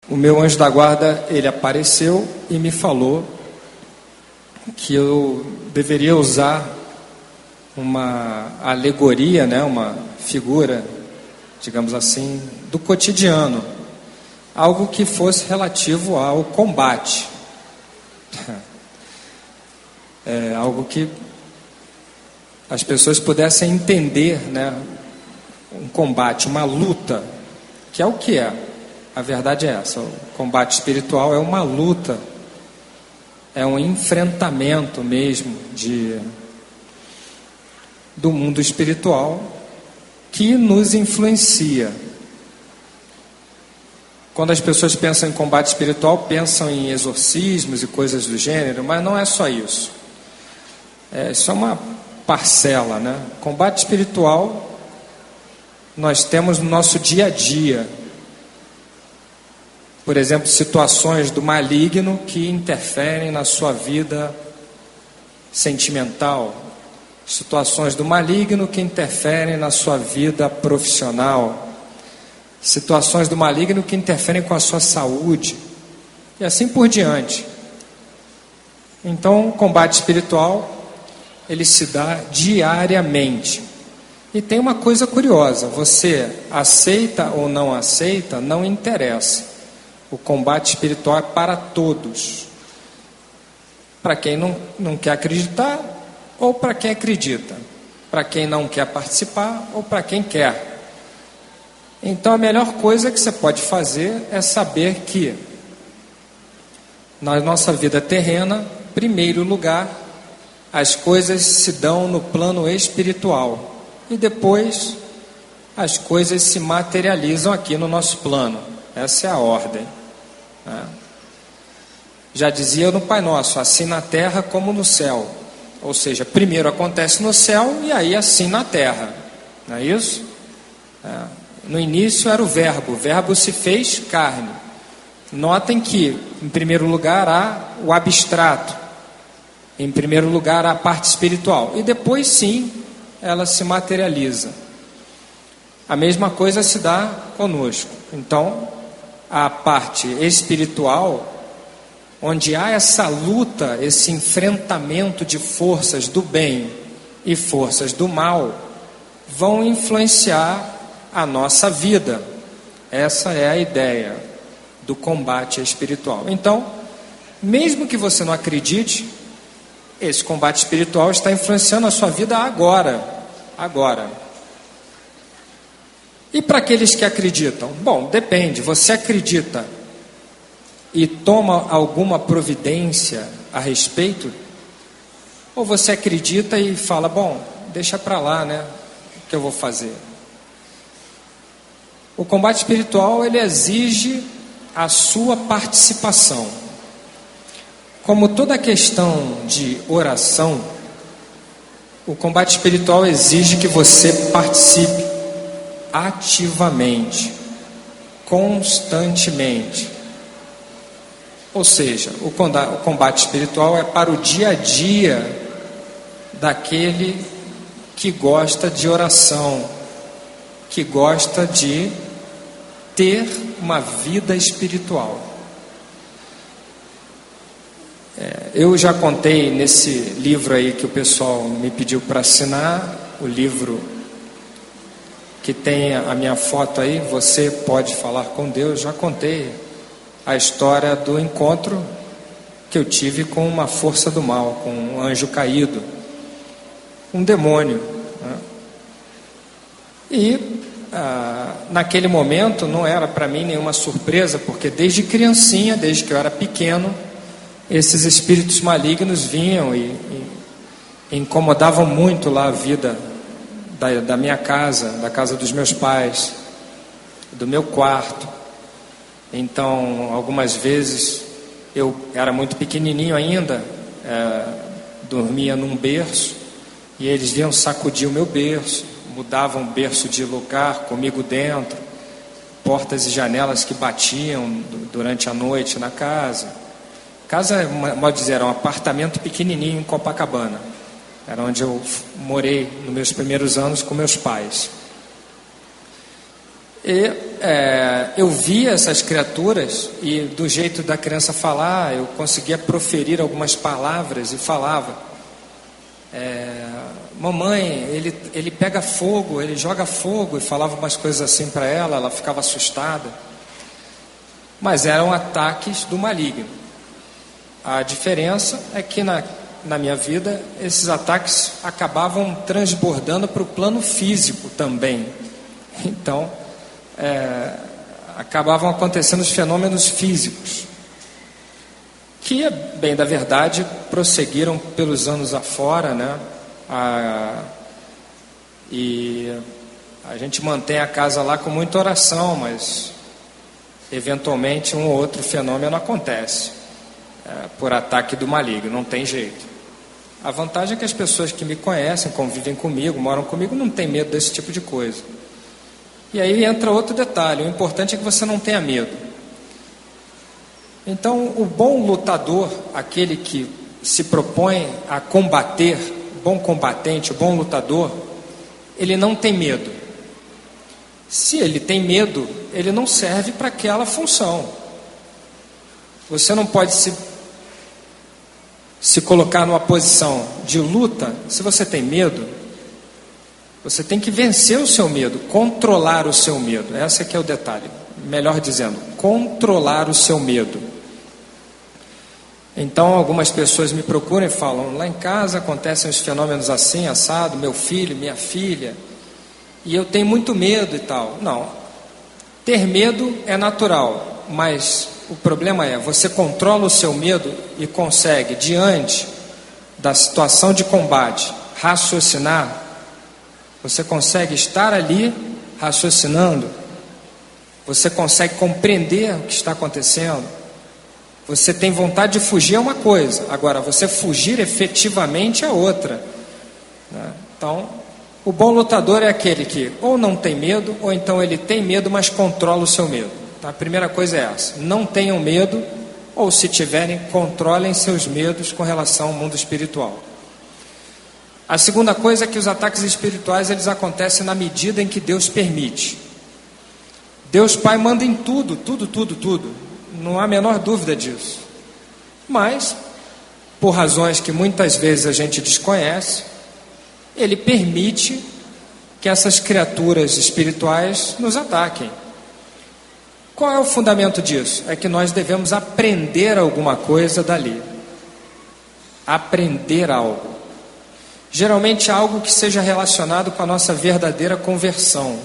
o meu anjo da guarda, ele apareceu e me falou que eu deveria usar uma alegoria, né, uma figura, digamos assim, do cotidiano, algo que fosse relativo ao combate, algo que as pessoas pudessem entender, né, um combate, uma luta, que é o que é. A verdade é essa: o combate espiritual é uma luta, é um enfrentamento mesmo do mundo espiritual que nos influencia. Quando as pessoas pensam em combate espiritual, pensam em exorcismos e coisas do gênero, mas não é só isso. Isso é uma parcela, né? Combate espiritual nós temos no nosso dia a dia. Por exemplo, situações do maligno que interferem na sua vida sentimental, situações do maligno que interferem na sua vida profissional, situações do maligno que interferem com a sua saúde, e assim por diante. Então, o combate espiritual, ele se dá diariamente. E tem uma coisa curiosa: você aceita ou não aceita, não interessa. O combate espiritual é para todos. Para quem não quer acreditar, ou para quem acredita. Para quem não quer participar, ou para quem quer. Então a melhor coisa que você pode fazer é saber que na nossa vida terrena, em primeiro lugar, as coisas se dão no plano espiritual. E depois as coisas se materializam aqui no nosso plano. Essa é a ordem. Já dizia no Pai Nosso: assim na terra como no céu. Ou seja, primeiro acontece no céu e aí assim na terra. Não é isso? No início era o verbo se fez carne. Notem que, em primeiro lugar, há o abstrato. Em primeiro lugar, há a parte espiritual. E depois, sim, ela se materializa. A mesma coisa se dá conosco. Então, a parte espiritual, onde há essa luta, esse enfrentamento de forças do bem e forças do mal, vão influenciar a nossa vida. Essa é a ideia do combate espiritual. Então, mesmo que você não acredite, esse combate espiritual está influenciando a sua vida agora. E para aqueles que acreditam? Bom, depende. Você acredita e toma alguma providência a respeito? Ou você acredita e fala: bom, deixa para lá, né? O que eu vou fazer? O combate espiritual, ele exige a sua participação. Como toda questão de oração, o combate espiritual exige que você participe ativamente, constantemente. Ou seja, o combate espiritual é para o dia a dia daquele que gosta de oração, que gosta de ter uma vida espiritual. Eu já contei nesse livro aí que o pessoal me pediu para assinar, o livro que tem a minha foto aí, Você Pode Falar com Deus. Já contei a história do encontro que eu tive com uma força do mal, com um anjo caído, um demônio, né? E naquele momento não era para mim nenhuma surpresa, porque desde criancinha, desde que eu era pequeno, esses espíritos malignos vinham e incomodavam muito lá a vida da minha casa, da casa dos meus pais, do meu quarto. Então, algumas vezes, eu era muito pequenininho ainda, dormia num berço, e eles vinham sacudir o meu berço, mudavam o berço de lugar comigo dentro, portas e janelas que batiam durante a noite na casa. Casa, modo dizer, era um apartamento pequenininho em Copacabana. Era onde eu morei nos meus primeiros anos com meus pais. E eu via essas criaturas e do jeito da criança falar, eu conseguia proferir algumas palavras e falava: mamãe, ele pega fogo, ele joga fogo, e falava umas coisas assim para ela, ela ficava assustada. Mas eram ataques do maligno. A diferença é que na minha vida, esses ataques acabavam transbordando para o plano físico também. Então, acabavam acontecendo os fenômenos físicos, que, bem da verdade, prosseguiram pelos anos afora, né? E a gente mantém a casa lá com muita oração, mas eventualmente um ou outro fenômeno acontece por ataque do maligno, não tem jeito. A vantagem é que as pessoas que me conhecem, convivem comigo, moram comigo, não têm medo desse tipo de coisa. E aí entra outro detalhe: o importante é que você não tenha medo. Então, o bom lutador, aquele que se propõe a combater, o bom combatente, o bom lutador, ele não tem medo. Se ele tem medo, ele não serve para aquela função. Você não pode se colocar numa posição de luta se você tem medo. Você tem que vencer o seu medo, controlar o seu medo. Esse aqui é o detalhe. Melhor dizendo, controlar o seu medo. Então, algumas pessoas me procuram e falam: lá em casa acontecem os fenômenos assim, assado, meu filho, minha filha, e eu tenho muito medo e tal. Não, ter medo é natural, mas o problema é, você controla o seu medo e consegue, diante da situação de combate, raciocinar. Você consegue estar ali raciocinando, você consegue compreender o que está acontecendo. Você tem vontade de fugir é uma coisa, agora você fugir efetivamente é outra, né? Então, o bom lutador é aquele que ou não tem medo, ou então ele tem medo, mas controla o seu medo. Então, a primeira coisa é essa: não tenham medo, ou se tiverem, controlem seus medos com relação ao mundo espiritual. A segunda coisa é que os ataques espirituais, eles acontecem na medida em que Deus permite. Deus Pai manda em tudo, tudo. Não há a menor dúvida disso. Mas, por razões que muitas vezes a gente desconhece, Ele permite que essas criaturas espirituais nos ataquem. Qual é o fundamento disso? É que nós devemos aprender alguma coisa dali. Aprender algo. Geralmente algo que seja relacionado com a nossa verdadeira conversão.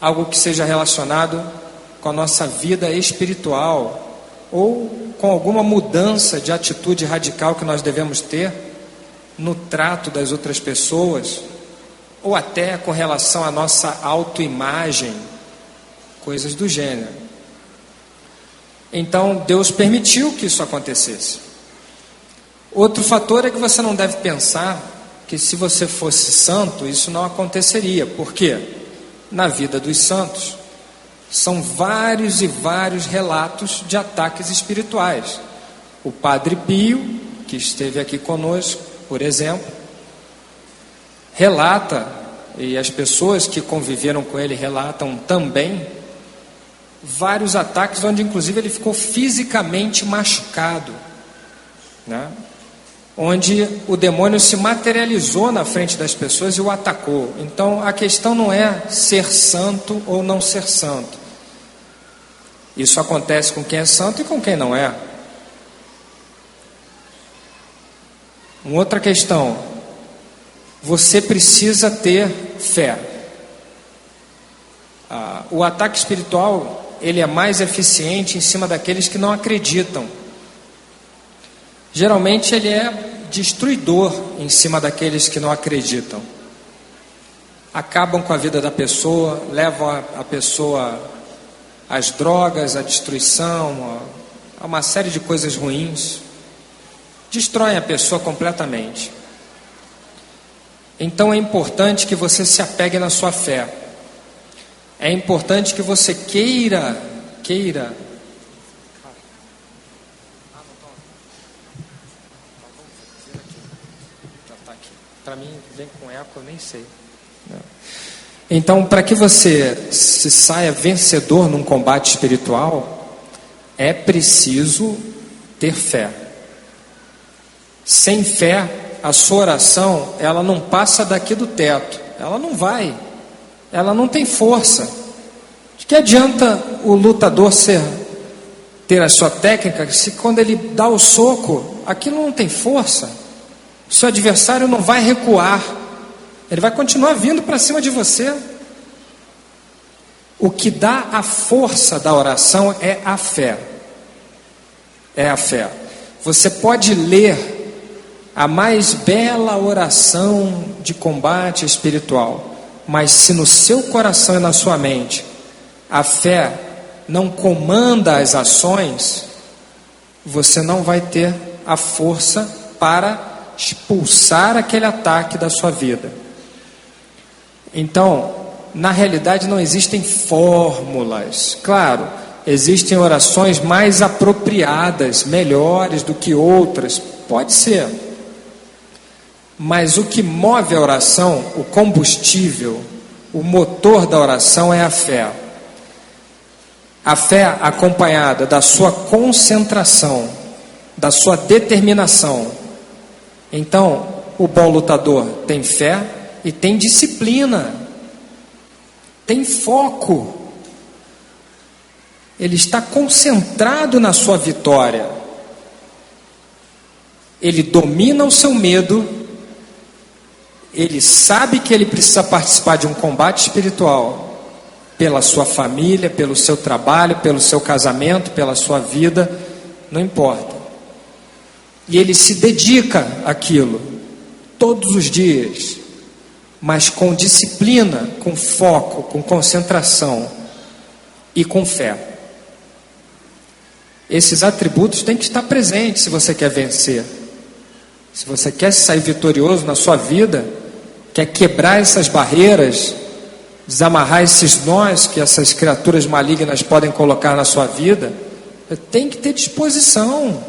Algo que seja relacionado com a nossa vida espiritual, ou com alguma mudança de atitude radical que nós devemos ter no trato das outras pessoas, ou até com relação à nossa autoimagem, coisas do gênero. Então, Deus permitiu que isso acontecesse. Outro fator é que você não deve pensar que se você fosse santo, isso não aconteceria. Por quê? Na vida dos santos, são vários e vários relatos de ataques espirituais. O Padre Pio, que esteve aqui conosco, por exemplo, relata, e as pessoas que conviveram com ele relatam também, vários ataques onde inclusive ele ficou fisicamente machucado, né? Onde o demônio se materializou na frente das pessoas e o atacou. Então a questão não é ser santo ou não ser santo. Isso acontece com quem é santo e com quem não é. Uma outra questão: você precisa ter fé. O ataque espiritual, ele é mais eficiente em cima daqueles que não acreditam. Geralmente ele é destruidor em cima daqueles que não acreditam. Acabam com a vida da pessoa, levam a pessoa às drogas, à destruição, a uma série de coisas ruins. Destroem a pessoa completamente. Então é importante que você se apegue na sua fé. É importante que você queira. Para mim vem com eco, eu nem sei. Então, para que você se saia vencedor num combate espiritual, é preciso ter fé. Sem fé, a sua oração, ela não passa daqui do teto, ela não vai, ela não tem força. De que adianta o lutador ter a sua técnica, se quando ele dá o soco, aquilo não tem força? O seu adversário não vai recuar, ele vai continuar vindo para cima de você. O que dá a força da oração é a fé. É a fé. Você pode ler a mais bela oração de combate espiritual, mas se no seu coração e na sua mente a fé não comanda as ações, você não vai ter a força para expulsar aquele ataque da sua vida. Então, na realidade não existem fórmulas. Claro, existem orações mais apropriadas, melhores do que outras, pode ser. Mas o que move a oração, o combustível, o motor da oração é a fé. A fé acompanhada da sua concentração, da sua determinação. Então, o bom lutador tem fé e tem disciplina, tem foco. Ele está concentrado na sua vitória. Ele domina o seu medo. Ele sabe que ele precisa participar de um combate espiritual pela sua família, pelo seu trabalho, pelo seu casamento, pela sua vida, não importa. E ele se dedica àquilo todos os dias, mas com disciplina, com foco, com concentração e com fé. Esses atributos têm que estar presentes se você quer vencer. Se você quer sair vitorioso na sua vida, quer quebrar essas barreiras, desamarrar esses nós que essas criaturas malignas podem colocar na sua vida, tem que ter disposição,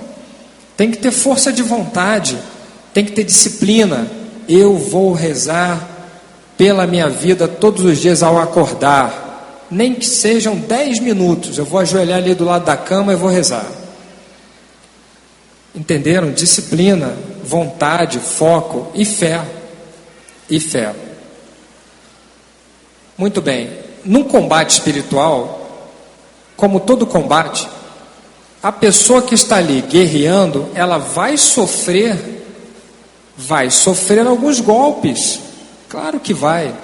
tem que ter força de vontade, tem que ter disciplina. Eu vou rezar pela minha vida todos os dias ao acordar, nem que sejam 10 minutos, eu vou ajoelhar ali do lado da cama e vou rezar. Entenderam? Disciplina, vontade, foco e fé. E fé. Muito bem. Num combate espiritual, como todo combate, a pessoa que está ali guerreando, ela vai sofrer alguns golpes. Claro que vai.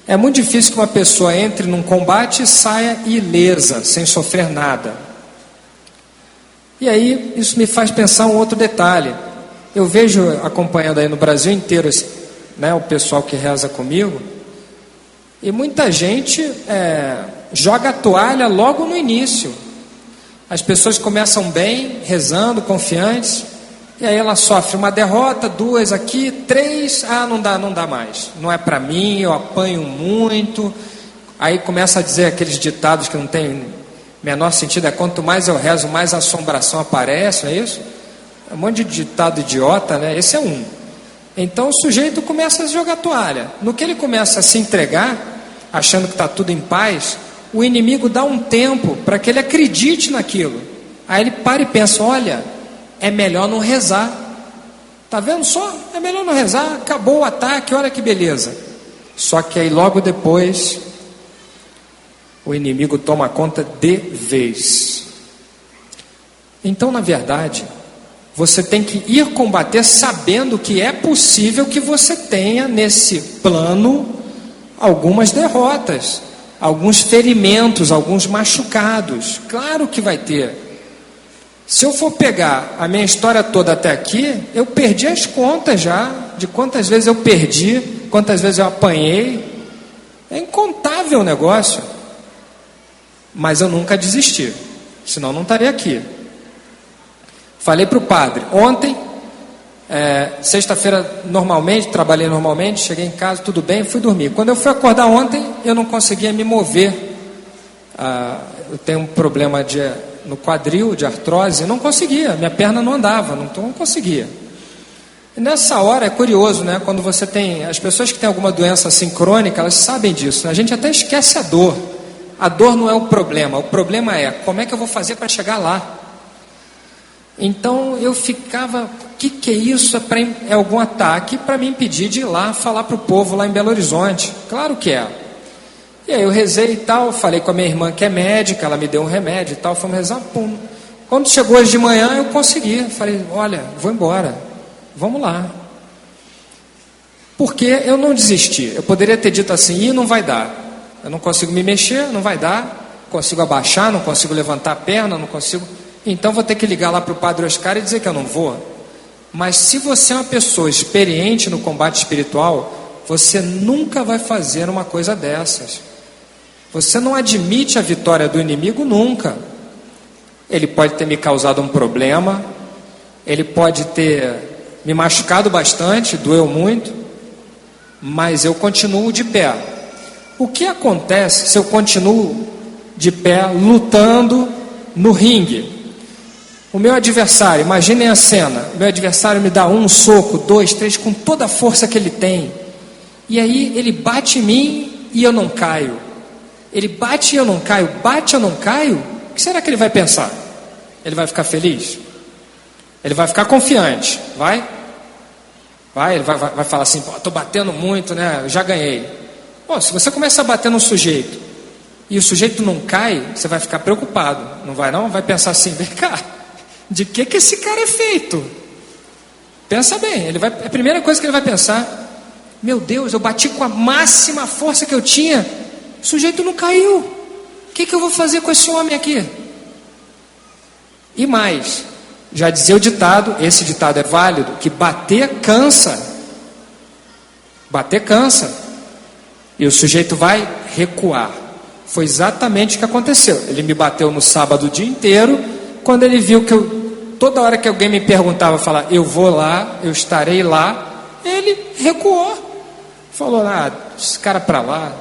É muito difícil que uma pessoa entre num combate e saia ilesa, sem sofrer nada. E aí, isso me faz pensar um outro detalhe. Eu vejo, acompanhando aí no Brasil inteiro, o pessoal que reza comigo, e muita gente joga a toalha logo no início. As pessoas começam bem, rezando, confiantes, e aí ela sofre uma derrota, 2 aqui, 3, não dá mais. Não é para mim, eu apanho muito. Aí começa a dizer aqueles ditados que não tem menor sentido, quanto mais eu rezo, mais assombração aparece, não é isso? Um monte de ditado idiota, né? Esse é um. Então o sujeito começa a jogar toalha. No que ele começa a se entregar, achando que está tudo em paz, o inimigo dá um tempo para que ele acredite naquilo. Aí ele para e pensa, olha, é melhor não rezar. Tá vendo só? É melhor não rezar, acabou o ataque, olha que beleza. Só que aí logo depois, o inimigo toma conta de vez. Então, na verdade, você tem que ir combater sabendo que é possível que você tenha nesse plano algumas derrotas, alguns ferimentos, alguns machucados. Claro que vai ter. Se eu for pegar a minha história toda até aqui, eu perdi as contas já, de quantas vezes eu perdi, quantas vezes eu apanhei. É incontável o negócio. Mas eu nunca desisti, senão não estaria aqui. Falei para o padre, ontem, sexta-feira normalmente, trabalhei normalmente, cheguei em casa, tudo bem, fui dormir. Quando eu fui acordar ontem, eu não conseguia me mover. Eu tenho um problema no quadril, de artrose, não conseguia, minha perna não andava, não conseguia. E nessa hora é curioso, né? Quando você tem... As pessoas que têm alguma doença assim crônica, elas sabem disso, né? A gente até esquece a dor. A dor não é o problema é como é que eu vou fazer para chegar lá. Então eu ficava, o que é isso? É algum ataque para me impedir de ir lá falar para o povo lá em Belo Horizonte? Claro que é. E aí eu rezei e tal, falei com a minha irmã que é médica, ela me deu um remédio e tal, fomos rezar, pum. Quando chegou hoje de manhã eu consegui, falei, olha, vou embora, vamos lá. Porque eu não desisti, eu poderia ter dito assim, não vai dar, eu não consigo me mexer, não vai dar, consigo abaixar, não consigo levantar a perna, não consigo... Então vou ter que ligar lá para o Padre Oscar e dizer que eu não vou. Mas se você é uma pessoa experiente no combate espiritual, você nunca vai fazer uma coisa dessas. Você não admite a vitória do inimigo nunca. Ele pode ter me causado um problema, ele pode ter me machucado bastante, doeu muito, mas eu continuo de pé. O que acontece se eu continuo de pé lutando no ringue? O meu adversário, imaginem a cena, o meu adversário me dá um soco, 2, 3, com toda a força que ele tem, e aí ele bate em mim e eu não caio, ele bate e eu não caio, bate e eu não caio, o que será que ele vai pensar? Ele vai ficar feliz? Ele vai ficar confiante, vai? Ele vai falar assim, estou batendo muito, né? Eu já ganhei. Pô, se você começa a bater no sujeito, e o sujeito não cai, você vai ficar preocupado, não vai não? Vai pensar assim, vem cá, de que esse cara é feito? Pensa bem, a primeira coisa que ele vai pensar, meu Deus, eu bati com a máxima força que eu tinha, o sujeito não caiu, o que eu vou fazer com esse homem aqui? E mais, já dizia o ditado, esse ditado é válido, que bater cansa, e o sujeito vai recuar. Foi exatamente o que aconteceu. Ele me bateu no sábado o dia inteiro. Quando ele viu que toda hora que alguém me perguntava, falar, eu vou lá, eu estarei lá, ele recuou. Falou, esse cara para lá,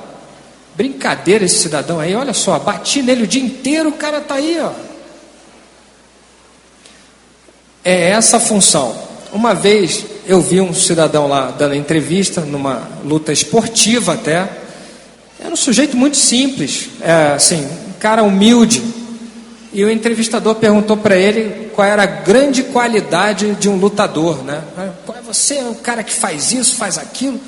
brincadeira esse cidadão aí, olha só, bati nele o dia inteiro, o cara está aí, ó. É essa a função. Uma vez eu vi um cidadão lá dando entrevista, numa luta esportiva até, era um sujeito muito simples, assim, um cara humilde, e o entrevistador perguntou para ele qual era a grande qualidade de um lutador, né? Você é o cara que faz isso, faz aquilo,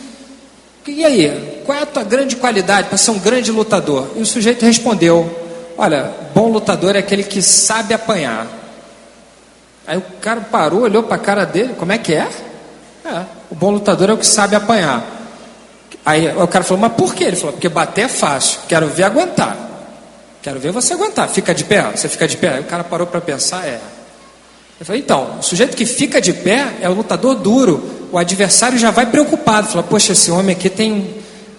e aí, qual é a tua grande qualidade para ser um grande lutador? E o sujeito respondeu, olha, bom lutador é aquele que sabe apanhar. Aí o cara parou, olhou para a cara dele, como é que é? O bom lutador é o que sabe apanhar. Aí o cara falou, mas por quê? Ele falou, porque bater é fácil, quero ver aguentar. Quero ver você aguentar, fica de pé, você fica de pé. Aí o cara parou para pensar, Eu falei, então, o sujeito que fica de pé é o lutador duro, o adversário já vai preocupado, fala, poxa, esse homem aqui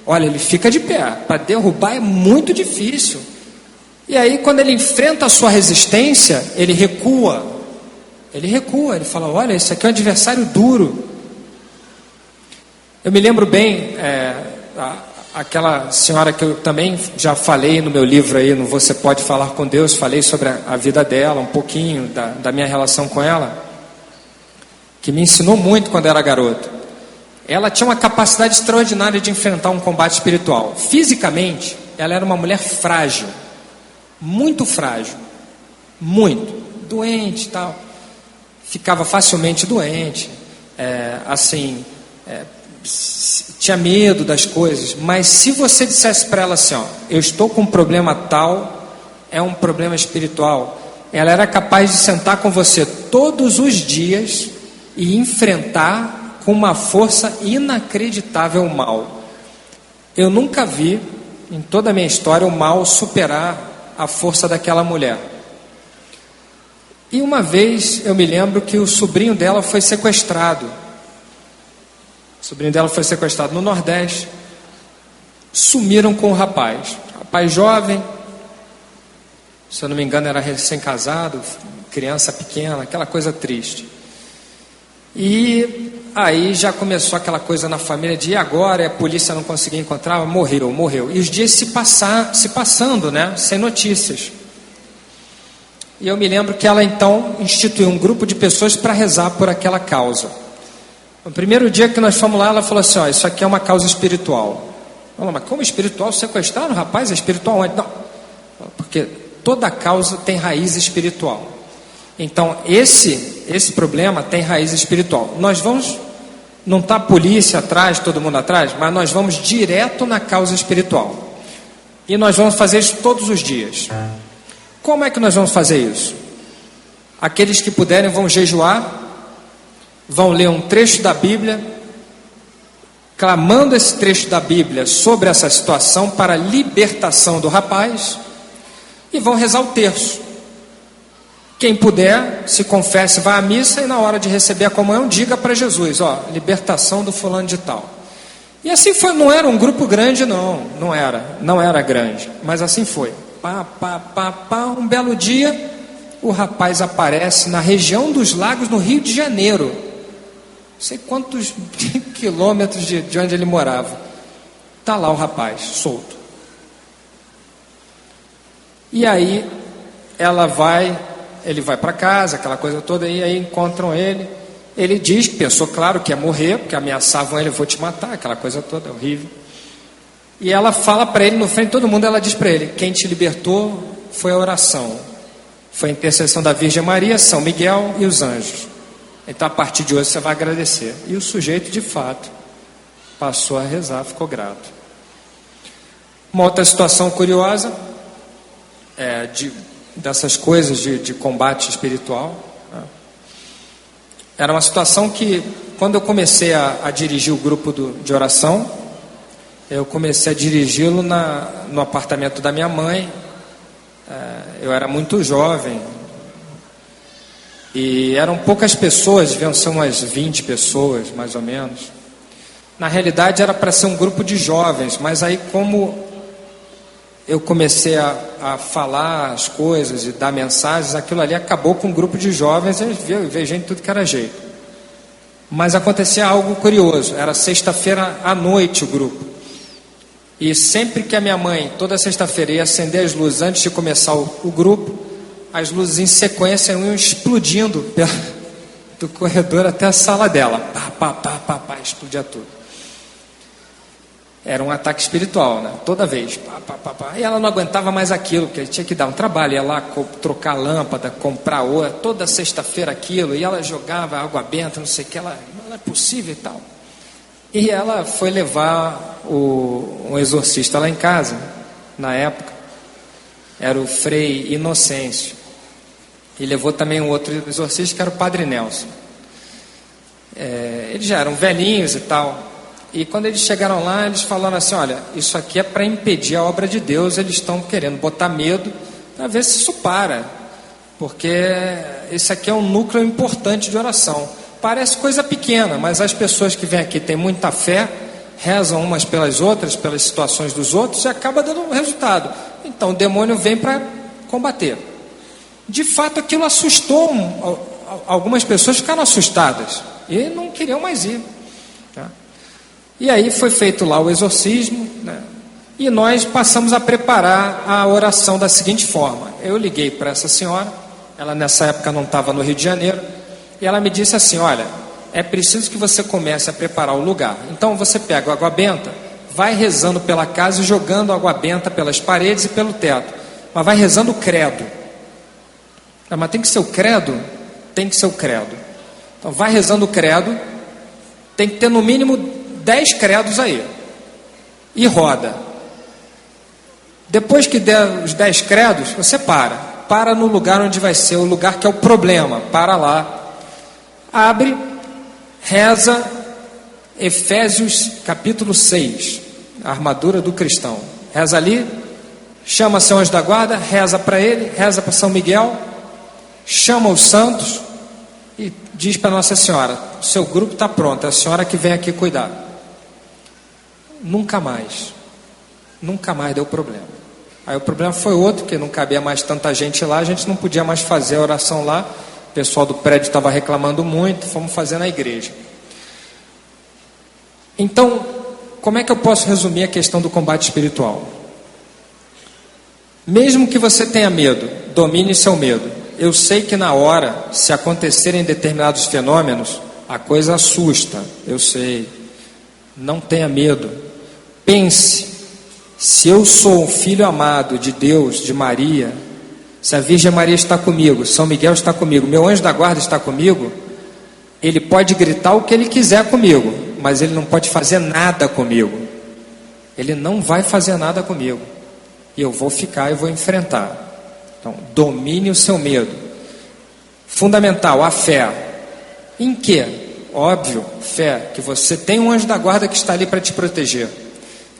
olha, ele fica de pé, para derrubar é muito difícil. E aí quando ele enfrenta a sua resistência, ele recua, ele fala, olha, esse aqui é um adversário duro. Eu me lembro bem, aquela senhora que eu também já falei no meu livro aí, no Você Pode Falar com Deus, falei sobre a vida dela, um pouquinho da minha relação com ela, que me ensinou muito quando era garoto. Ela tinha uma capacidade extraordinária de enfrentar um combate espiritual. Fisicamente, ela era uma mulher frágil, muito doente e tal. Ficava facilmente doente, tinha medo das coisas, mas se você dissesse para ela assim, eu estou com um problema tal, é um problema espiritual, ela era capaz de sentar com você todos os dias e enfrentar com uma força inacreditável o mal. Eu nunca vi em toda a minha história o mal superar a força daquela mulher. E uma vez eu me lembro que o sobrinho dela foi sequestrado. O sobrinho dela foi sequestrado no Nordeste. Sumiram com o rapaz. Rapaz jovem, se eu não me engano era recém-casado, criança pequena, aquela coisa triste. E aí já começou aquela coisa na família de, e agora? A polícia não conseguia encontrar, morreu. E os dias se passando, né? Sem notícias. E eu me lembro que ela então instituiu um grupo de pessoas para rezar por aquela causa. No primeiro dia que nós fomos lá, ela falou assim, ó, isso aqui é uma causa espiritual. Falei, mas como espiritual? Sequestraram, rapaz? É espiritual onde? Não, porque toda causa tem raiz espiritual. Então, esse problema tem raiz espiritual. Nós vamos, não está a polícia atrás, todo mundo atrás, mas nós vamos direto na causa espiritual. E nós vamos fazer isso todos os dias. Como é que nós vamos fazer isso? Aqueles que puderem vão jejuar, vão ler um trecho da Bíblia, clamando esse trecho da Bíblia sobre essa situação para a libertação do rapaz, e vão rezar o terço. Quem puder, se confesse, vá à missa e na hora de receber a comunhão, diga para Jesus, ó, libertação do fulano de tal. E assim foi, não era um grupo grande não era grande, mas assim foi. Um belo dia, o rapaz aparece na região dos lagos, no Rio de Janeiro. Não sei quantos quilômetros de onde ele morava. Está lá o rapaz, solto. E aí, ele vai para casa, aquela coisa toda, e aí encontram ele. Ele diz que pensou, claro, que ia morrer, porque ameaçavam ele, vou te matar, aquela coisa toda, horrível. E ela fala para ele, no frente de todo mundo, ela diz para ele, quem te libertou foi a oração. Foi a intercessão da Virgem Maria, São Miguel e os anjos. Então, a partir de hoje, você vai agradecer. E o sujeito, de fato, passou a rezar, ficou grato. Uma outra situação curiosa, dessas coisas de combate espiritual, né? Era uma situação que, quando eu comecei a dirigir o grupo de oração, eu comecei a dirigi-lo no apartamento da minha mãe. Eu era muito jovem, e eram poucas pessoas, deviam ser umas 20 pessoas, mais ou menos. Na realidade era para ser um grupo de jovens, mas aí como eu comecei a falar as coisas e dar mensagens, aquilo ali acabou com um grupo de jovens, e veio gente de tudo que era jeito. Mas acontecia algo curioso, era sexta-feira à noite o grupo. E sempre que a minha mãe, toda sexta-feira, ia acender as luzes antes de começar o grupo, as luzes em sequência iam explodindo do corredor até a sala dela. Explodia tudo. Era um ataque espiritual, né? Toda vez. E ela não aguentava mais aquilo, porque tinha que dar um trabalho. Ia lá trocar lâmpada, comprar outra, toda sexta-feira aquilo. E ela jogava água benta, não sei o que. Não é possível e tal. E ela foi levar um exorcista lá em casa, na época. Era o Frei Inocêncio. E levou também um outro exorcista, que era o Padre Nelson. Eles já eram velhinhos e tal. E quando eles chegaram lá, eles falaram assim, olha, isso aqui é para impedir a obra de Deus, eles estão querendo botar medo para ver se isso para, porque esse aqui é um núcleo importante de oração. Parece coisa pequena, mas as pessoas que vêm aqui têm muita fé, rezam umas pelas outras, pelas situações dos outros, e acaba dando resultado. Então o demônio vem para combater. De fato, aquilo assustou, algumas pessoas ficaram assustadas e não queriam mais ir. Tá? E aí foi feito lá o exorcismo, né? E nós passamos a preparar a oração da seguinte forma. Eu liguei para essa senhora, ela nessa época não estava no Rio de Janeiro, e ela me disse assim, olha, é preciso que você comece a preparar o lugar. Então você pega a água benta, vai rezando pela casa e jogando água benta pelas paredes e pelo teto, mas vai rezando o credo. Mas tem que ser o credo? Tem que ser o credo. Então vai rezando o credo, tem que ter no mínimo 10 credos aí, e roda. Depois que der os 10 credos, você para no lugar onde vai ser o lugar que é o problema, para lá, abre, reza Efésios capítulo 6, a armadura do cristão, reza ali, chama São Anjo da Guarda, reza para ele, reza para São Miguel, chama os santos e diz para Nossa Senhora, o seu grupo está pronto, é a senhora que vem aqui cuidar. Nunca mais deu problema. Aí o problema foi outro, que não cabia mais tanta gente lá, a gente não podia mais fazer a oração lá, o pessoal do prédio estava reclamando muito, fomos fazer na igreja. Então, como é que eu posso resumir a questão do combate espiritual? Mesmo que você tenha medo, domine seu medo. Eu sei que na hora, se acontecerem determinados fenômenos, A coisa assusta, eu sei. Não tenha medo. Pense, se eu sou um filho amado de Deus, de Maria, se a Virgem Maria está comigo, São Miguel está comigo, meu anjo da guarda está comigo, ele pode gritar o que ele quiser comigo, mas ele não pode fazer nada comigo. Ele não vai fazer nada comigo. E eu vou ficar e vou enfrentar. Então, domine o seu medo. Fundamental, a fé. Em quê? Óbvio, fé, que você tem um anjo da guarda que está ali para te proteger.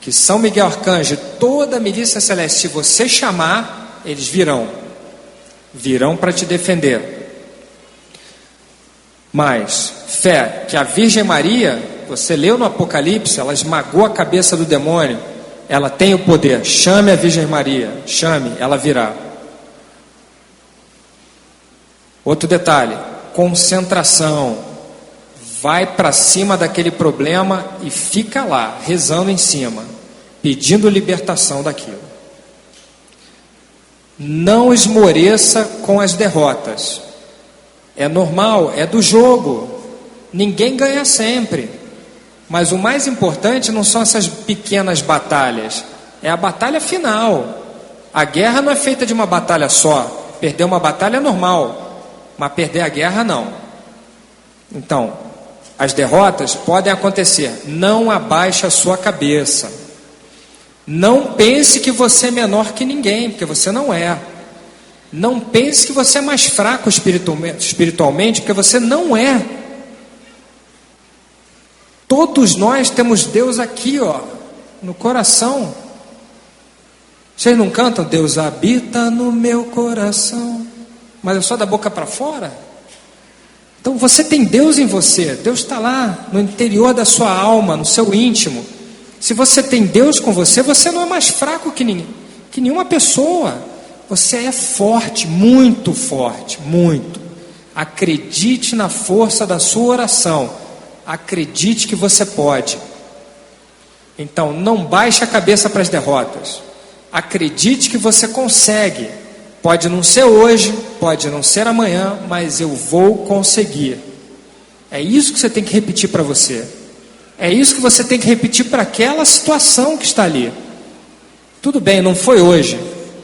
Que São Miguel Arcanjo, toda a milícia celeste, se você chamar, eles virão. Virão para te defender. Mas, fé, que a Virgem Maria, você leu no Apocalipse, ela esmagou a cabeça do demônio, ela tem o poder. Chame a Virgem Maria, chame, ela virá. Outro detalhe, concentração. Vai para cima daquele problema e fica lá, rezando em cima, pedindo libertação daquilo. Não esmoreça com as derrotas. É normal, é do jogo. Ninguém ganha sempre. Mas o mais importante não são essas pequenas batalhas, é a batalha final. A guerra não é feita de uma batalha só. Perder uma batalha é normal, mas perder a guerra não. Então, as derrotas podem acontecer. Não abaixe a sua cabeça. Não pense que você é menor que ninguém, porque você não é. Não pense que você é mais fraco espiritualmente, porque você não é. Todos nós temos Deus aqui, ó, no coração. Vocês não cantam? Deus habita no meu coração, mas é só da boca para fora? Então você tem Deus em você. Deus está lá no interior da sua alma, no seu íntimo. Se você tem Deus com você, você não é mais fraco que nenhuma pessoa. Você é forte, muito forte, muito. Acredite na força da sua oração. Acredite que você pode. Então, não baixe a cabeça para as derrotas. Acredite que você consegue. Pode não ser hoje, pode não ser amanhã, mas eu vou conseguir. É isso que você tem que repetir para você. É isso que você tem que repetir para aquela situação que está ali. Tudo bem, não foi hoje.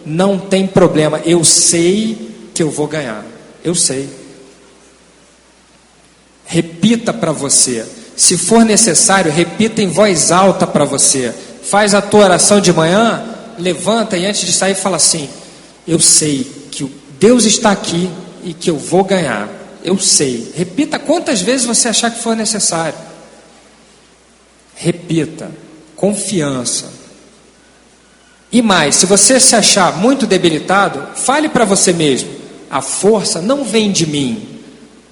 Não tem problema. Eu sei que eu vou ganhar. Eu sei. Repita para você. Se for necessário, repita em voz alta para você. Faz a tua oração de manhã, levanta e antes de sair fala assim: eu sei que Deus está aqui e que eu vou ganhar. Eu sei. Repita quantas vezes você achar que for necessário. Repita. Confiança. E mais, se você se achar muito debilitado, fale para você mesmo: a força não vem de mim.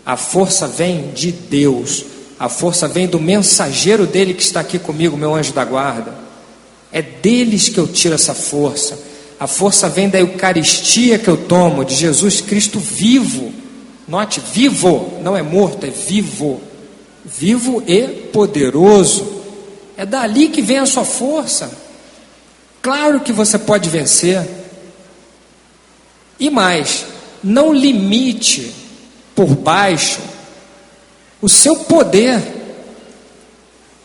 A força vem de Deus. A força vem do mensageiro dele que está aqui comigo, meu anjo da guarda. É deles que eu tiro essa força. A força vem da Eucaristia que eu tomo, de Jesus Cristo vivo. Note, vivo, não é morto, é vivo. Vivo e poderoso. É dali que vem a sua força. Claro que você pode vencer. E mais, não limite por baixo o seu poder,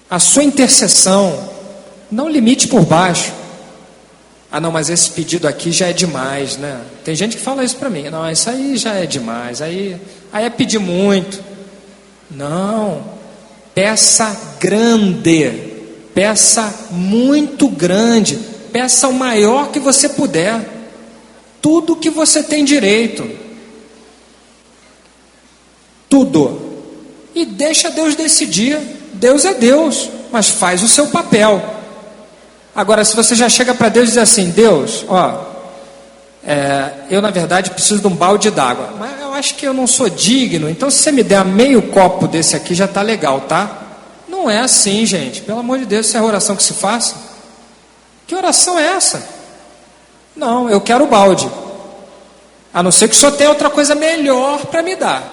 a sua intercessão. Não limite por baixo. Ah não, mas esse pedido aqui já é demais, né? Tem gente que fala isso para mim. Não, isso aí já é demais, aí é pedir muito. Não, peça grande, peça muito grande, peça o maior que você puder, tudo que você tem direito. Tudo. E deixa Deus decidir. Deus é Deus, mas faz o seu papel. Agora, se você já chega para Deus e diz assim: Deus, eu na verdade preciso de um balde d'água, mas eu acho que eu não sou digno, então se você me der meio copo desse aqui já está legal, tá? Não é assim, gente, pelo amor de Deus. Isso é a oração que se faça? Que oração é essa? Não, eu quero o balde, a não ser que o senhor tenha outra coisa melhor para me dar.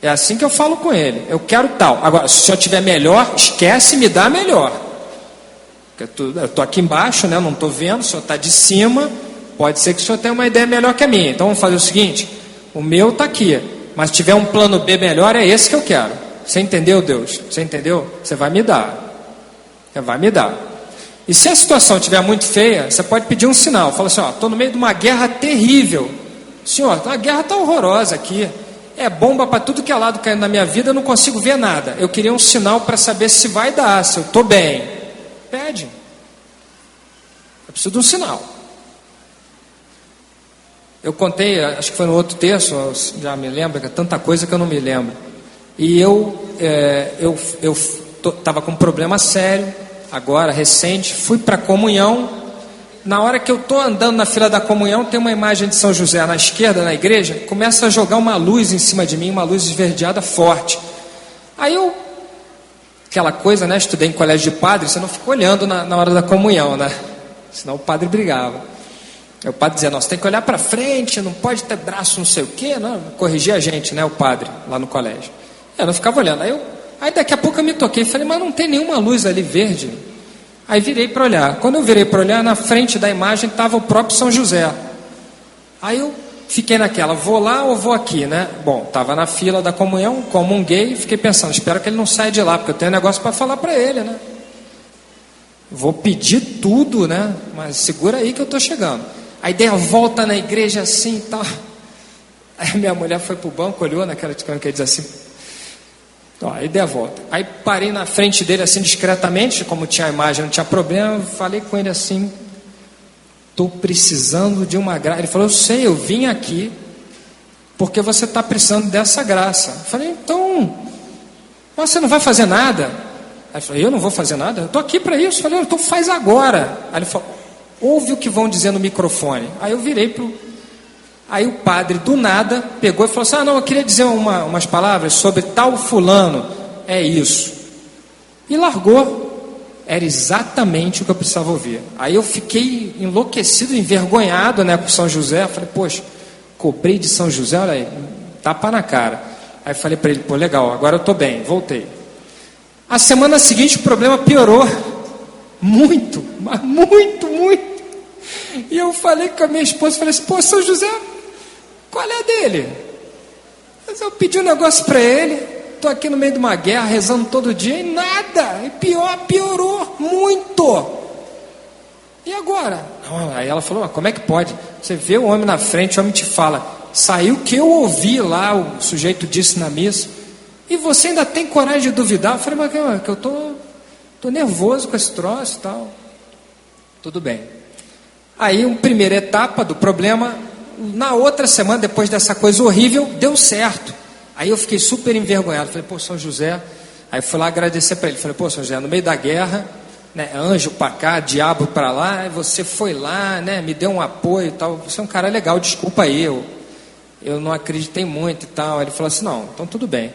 É assim que eu falo com ele: eu quero tal. Agora, se o senhor tiver melhor, esquece, me dá melhor. Eu estou aqui embaixo, né? Eu não estou vendo, o senhor está de cima. Pode ser que o senhor tenha uma ideia melhor que a minha. Então vamos fazer o seguinte: o meu está aqui. Mas se tiver um plano B melhor, é esse que eu quero. Você entendeu, Deus? Você entendeu? Você vai me dar. Você vai me dar. E se a situação estiver muito feia, você pode pedir um sinal. Fala assim, ó, estou no meio de uma guerra terrível. Senhor, a guerra está horrorosa aqui. É bomba para tudo que é lado caindo na minha vida, eu não consigo ver nada. Eu queria um sinal para saber se vai dar, se eu estou bem. Pede. Eu preciso de um sinal. Eu contei, acho que foi no outro texto, já me lembro, que é tanta coisa que eu não me lembro. E eu estava com um problema sério, agora, recente, fui para a comunhão. Na hora que eu estou andando na fila da comunhão, tem uma imagem de São José na esquerda, na igreja, começa a jogar uma luz em cima de mim, uma luz esverdeada forte. Aí eu, aquela coisa, né, estudei em colégio de padre, você não fica olhando na hora da comunhão, né? Senão o padre brigava. Aí o padre dizia, nossa, tem que olhar para frente, não pode ter braço não sei o quê, não, corrigia a gente, né, o padre, lá no colégio. Eu não ficava olhando, aí daqui a pouco eu me toquei, falei, mas não tem nenhuma luz ali verde. Aí virei para olhar. Quando eu virei para olhar, na frente da imagem estava o próprio São José. Aí eu fiquei naquela, vou lá ou vou aqui, né? Bom, estava na fila da comunhão, comunguei e fiquei pensando, espero que ele não saia de lá, porque eu tenho um negócio para falar para ele, né? Vou pedir tudo, né? Mas segura aí que eu estou chegando. Aí dei a volta na igreja assim e tal. Aí minha mulher foi para o banco, olhou naquela que diz assim... Aí dei a volta. Aí parei na frente dele assim discretamente, como tinha a imagem, não tinha problema. Falei com ele assim: estou precisando de uma graça. Ele falou: eu sei, eu vim aqui porque você está precisando dessa graça. Eu falei: então, você não vai fazer nada? Aí ele falou: eu não vou fazer nada? Eu estou aqui para isso. Eu falei: então faz agora. Aí ele falou: ouve o que vão dizer no microfone. Aí eu virei para o... Aí o padre, do nada, pegou e falou assim: não, eu queria dizer umas palavras sobre tal fulano. É isso. E largou. Era exatamente o que eu precisava ouvir. Aí eu fiquei enlouquecido, envergonhado, né, com São José. Falei: poxa, cobrei de São José, olha aí, tapa na cara. Aí falei para ele: pô, legal, agora eu estou bem, voltei. A semana seguinte o problema piorou. Muito, mas muito. E eu falei com a minha esposa, falei assim: pô, São José, qual é a dele? Eu pedi um negócio para ele, estou aqui no meio de uma guerra, rezando todo dia, e nada, e piorou muito. E agora? Aí ela falou: como é que pode? Você vê o homem na frente, o homem te fala, saiu o que eu ouvi lá, o sujeito disse na missa, e você ainda tem coragem de duvidar? Eu falei: mas que eu tô nervoso com esse troço e tal. Tudo bem. Aí, uma primeira etapa do problema, na outra semana, depois dessa coisa horrível, deu certo. Aí eu fiquei super envergonhado. Falei: pô, São José. Aí fui lá agradecer para ele. Falei: pô, São José, no meio da guerra, né, anjo para cá, diabo para lá, você foi lá, né, me deu um apoio e tal. Você é um cara legal, desculpa aí, eu não acreditei muito e tal. Aí ele falou assim: não, então tudo bem.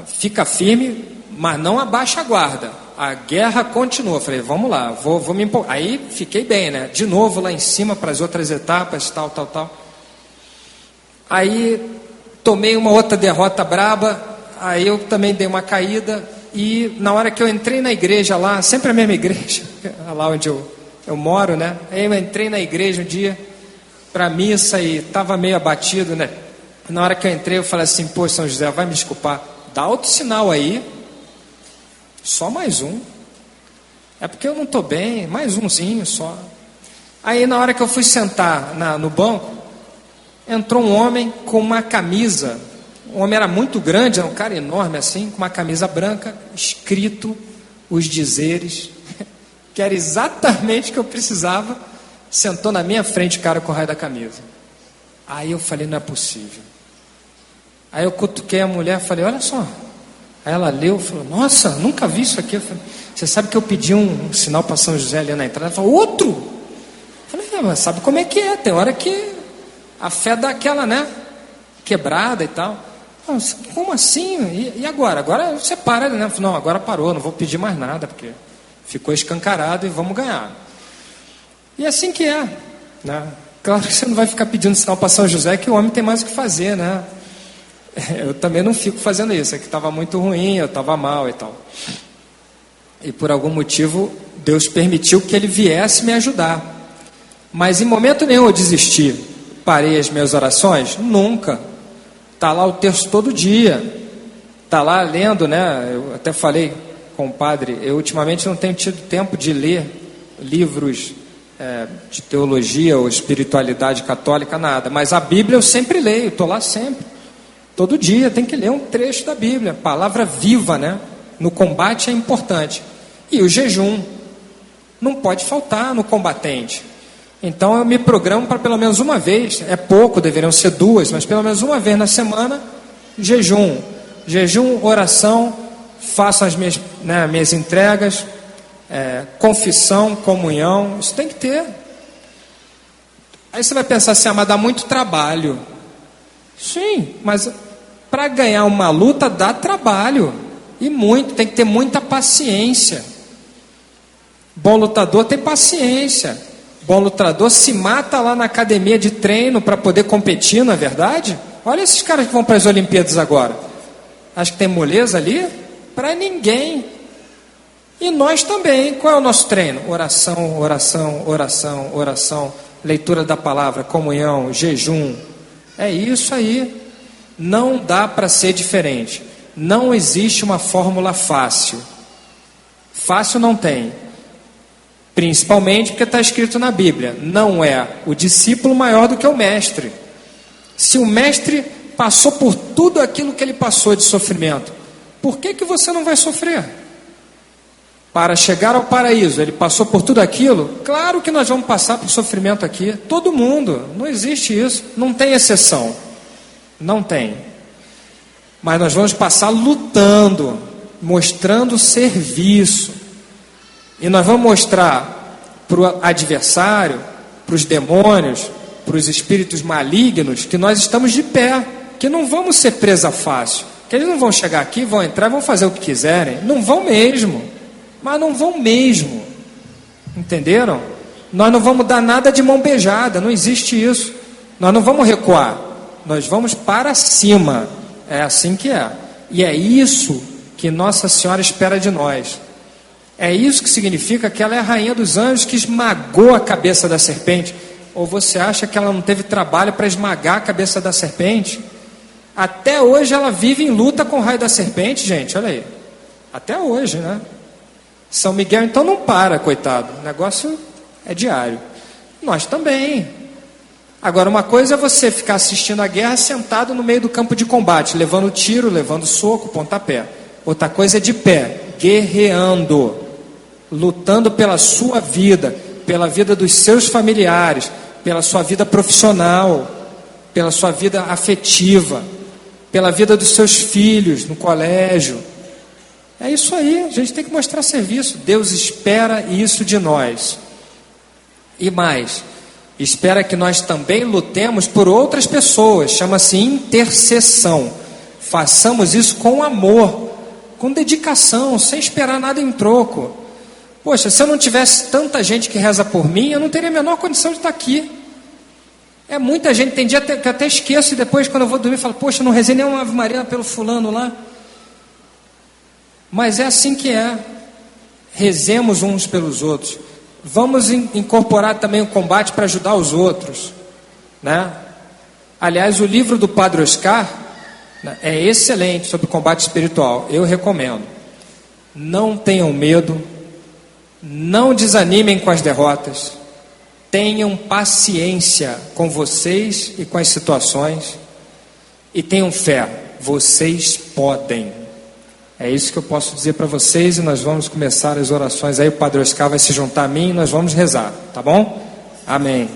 Fica firme, mas não abaixa a guarda. A guerra continua. Falei: vamos lá, vou me empolgar. Aí fiquei bem, né? De novo lá em cima para as outras etapas, tal. Aí tomei uma outra derrota braba. Aí eu também dei uma caída. E na hora que eu entrei na igreja lá, sempre a mesma igreja, lá onde eu moro, né? Aí eu entrei na igreja um dia para missa e estava meio abatido, né? Na hora que eu entrei, eu falei assim: pô, São José, vai me desculpar, dá outro sinal aí. Só mais um. É porque eu não estou bem, mais umzinho só. Aí na hora que eu fui sentar no banco, entrou um homem com uma camisa. O homem era muito grande, era um cara enorme assim, com uma camisa branca, escrito os dizeres, que era exatamente o que eu precisava. Sentou na minha frente o cara com o raio da camisa. Aí eu falei: não é possível. Aí eu cutuquei a mulher, falei: olha só. Aí ela leu, falou: nossa, nunca vi isso aqui. Eu falei: você sabe que eu pedi um sinal para São José ali na entrada? Ela falou: outro? Eu falei: mas sabe como é que é? Tem hora que a fé dá aquela, né, quebrada e tal. Como assim? E agora? Agora você para, né? Não, agora parou, não vou pedir mais nada, porque ficou escancarado e vamos ganhar. E assim que é, né? Claro que você não vai ficar pedindo sinal para São José, que o homem tem mais o que fazer, né? Eu também não fico fazendo isso, é que estava muito ruim, eu estava mal e tal. E por algum motivo, Deus permitiu que ele viesse me ajudar. Mas em momento nenhum eu desisti. Parei as minhas orações? Nunca. Está lá o texto todo dia. Está lá lendo, né? Eu até falei com o padre, eu ultimamente não tenho tido tempo de ler livros de teologia ou espiritualidade católica, nada. Mas a Bíblia eu sempre leio, estou lá sempre. Todo dia tem que ler um trecho da Bíblia. Palavra viva, né? No combate é importante. E o jejum não pode faltar no combatente. Então eu me programo para pelo menos uma vez, é pouco, deveriam ser 2, mas pelo menos uma vez na semana, jejum. Jejum, oração, faço as minhas entregas, confissão, comunhão, isso tem que ter. Aí você vai pensar assim, mas dá muito trabalho. Sim, mas para ganhar uma luta dá trabalho, e muito, tem que ter muita paciência. Bom lutador tem paciência. Bom lutador se mata lá na academia de treino para poder competir, não é verdade? Olha esses caras que vão para as Olimpíadas agora. Acho que tem moleza ali? Para ninguém. E nós também. Qual é o nosso treino? Oração, oração, oração, oração. Leitura da palavra, comunhão, jejum. É isso aí. Não dá para ser diferente. Não existe uma fórmula fácil. Fácil não tem. Principalmente porque está escrito na Bíblia, não é o discípulo maior do que o mestre. Se o mestre passou por tudo aquilo que ele passou de sofrimento, por que você não vai sofrer? Para chegar ao paraíso, ele passou por tudo aquilo? Claro que nós vamos passar por sofrimento aqui, todo mundo, não existe isso, não tem exceção, não tem. Mas nós vamos passar lutando, mostrando serviço. E nós vamos mostrar para o adversário, para os demônios, para os espíritos malignos, que nós estamos de pé, que não vamos ser presa fácil, que eles não vão chegar aqui, vão entrar, vão fazer o que quiserem, não vão mesmo, mas não vão mesmo, entenderam? Nós não vamos dar nada de mão beijada, não existe isso, nós não vamos recuar, nós vamos para cima, é assim que é, e é isso que Nossa Senhora espera de nós. É isso que significa que ela é a rainha dos anjos que esmagou a cabeça da serpente. Ou você acha que ela não teve trabalho para esmagar a cabeça da serpente? Até hoje ela vive em luta com o raio da serpente, gente, olha aí. Até hoje, né? São Miguel então não para, coitado. O negócio é diário. Nós também. Agora, uma coisa é você ficar assistindo a guerra sentado no meio do campo de combate, levando tiro, levando soco, pontapé. Outra coisa é de pé, guerreando, lutando pela sua vida, pela vida dos seus familiares, pela sua vida profissional, pela sua vida afetiva, pela vida dos seus filhos no colégio. É isso aí, a gente tem que mostrar serviço. Deus espera isso de nós. E mais, espera que nós também lutemos por outras pessoas, chama-se intercessão. Façamos isso com amor, com dedicação, sem esperar nada em troco. Poxa, se eu não tivesse tanta gente que reza por mim, eu não teria a menor condição de estar aqui. É muita gente, tem dia que eu até esqueço, e depois quando eu vou dormir, eu falo, poxa, eu não rezei nenhuma Ave Maria pelo fulano lá. Mas é assim que é. Rezemos uns pelos outros. Vamos incorporar também o combate para ajudar os outros, né? Aliás, o livro do Padre Oscar é excelente sobre combate espiritual, eu recomendo. Não tenham medo, não desanimem com as derrotas, tenham paciência com vocês e com as situações, e tenham fé, vocês podem. É isso que eu posso dizer para vocês, e nós vamos começar as orações aí. O Padre Oscar vai se juntar a mim e nós vamos rezar, tá bom? Amém.